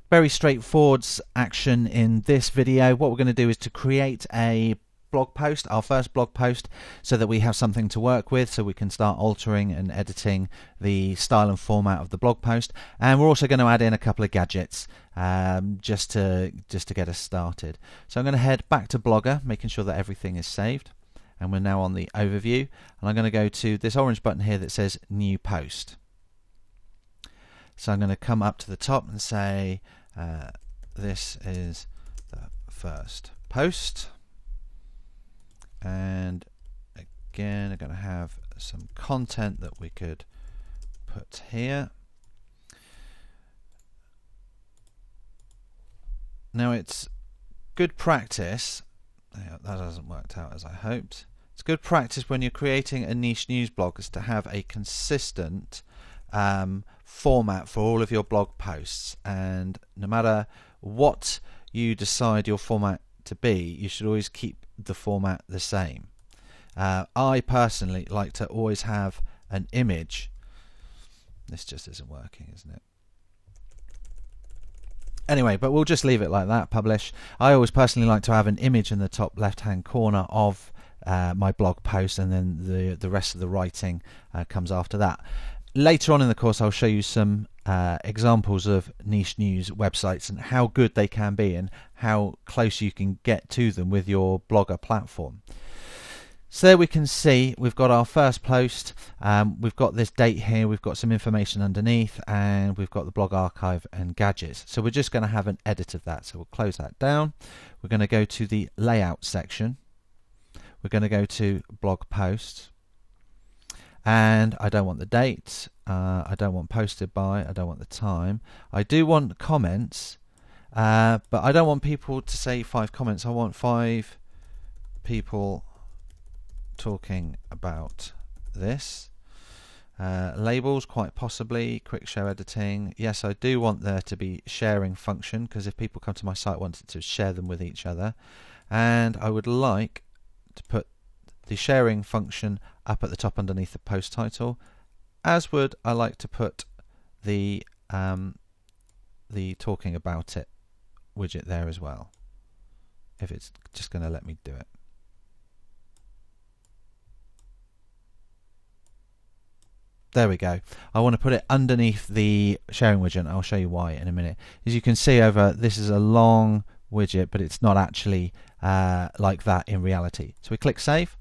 Very straightforward action in this video. What we're going to do is to create a blog post, our first blog post, so that we have something to work with, so we can start altering and editing the style and format of the blog post. And we're also going to add in a couple of gadgets just to get us started. So I'm going to head back to Blogger, making sure that everything is saved, and we're now on the overview, and I'm going to go to this orange button here that says new post. So I'm going to come up to the top and say this is the first post, and again I'm going to have some content that we could put here. Now it's good practice, that hasn't worked out as I hoped. It's good practice when you're creating a niche news blog is to have a consistent format for all of your blog posts, and no matter what you decide your format to be, you should always keep the format the same. I personally like to always have an image. This just isn't working, isn't it? Anyway, but we'll just leave it like that, publish. I always personally like to have an image in the top left hand corner of my blog post, and then the rest of the writing comes after that. Later on in the course I'll show you some examples of niche news websites and how good they can be and how close you can get to them with your Blogger platform. So there we can see we've got our first post, we've got this date here, we've got some information underneath, and we've got the blog archive and gadgets. So we're just going to have an edit of that, so we'll close that down. We're going to go to the layout section, we're going to go to blog posts, and I don't want the date, I don't want posted by, I don't want the time. I do want comments, but I don't want people to say 5 comments. I want 5 people talking about this. Labels, quite possibly. Quick show editing. Yes, I do want there to be sharing function, because if people come to my site, I want it to share them with each other. And I would like to put the sharing function up at the top underneath the post title, as would I like to put the talking about it widget there as well, if it's just going to let me do it. There we go. I want to put it underneath the sharing widget. I'll show you why in a minute. As you can see over, this is a long widget, but it's not actually like that in reality. So we click save.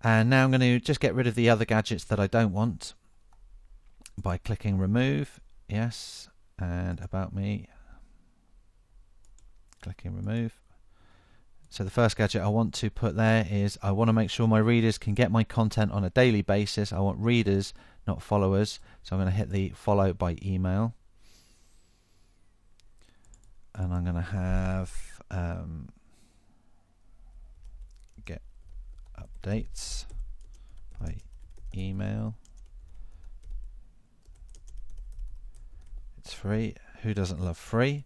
And now I'm going to just get rid of the other gadgets that I don't want by clicking remove. Yes, and about me. Clicking remove. So the first gadget I want to put there is I want to make sure my readers can get my content on a daily basis. I want readers, not followers. So I'm going to hit the follow by email. And I'm going to have get updates by email. It's free. Who doesn't love free?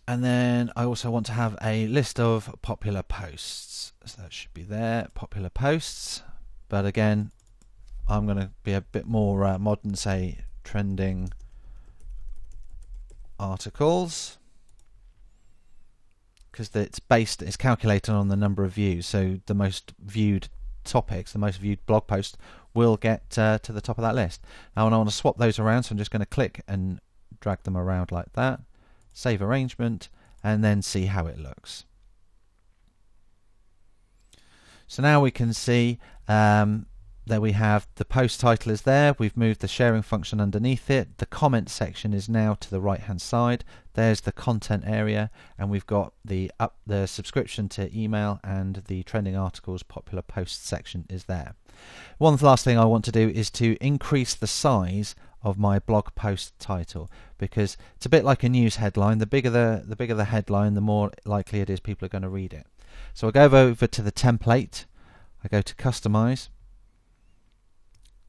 And then I also want to have a list of popular posts. So that should be there, popular posts. But again, I'm going to be a bit more modern, say trending articles, because it's calculated on the number of views. So the most viewed topics, the most viewed blog posts will get to the top of that list. Now I want to swap those around, so I'm just going to click and drag them around like that. Save arrangement, and then see how it looks. So now we can see there we have the post title is there. We've moved the sharing function underneath it. The comment section is now to the right hand side. There's the content area, and we've got the subscription to email, and the trending articles popular posts section is there. One last thing I want to do is to increase the size of my blog post title, because it's a bit like a news headline. The bigger the headline, the more likely it is people are going to read it. So I go over to the template, I go to customize,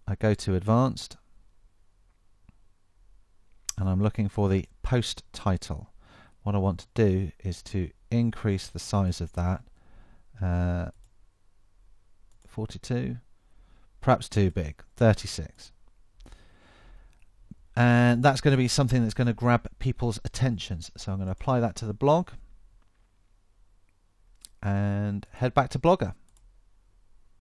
I go to advanced, and I'm looking for the post title. What I want to do is to increase the size of that, 42, perhaps too big, 36. and that's going to be something that's going to grab people's attentions. So I'm going to apply that to the blog and head back to Blogger.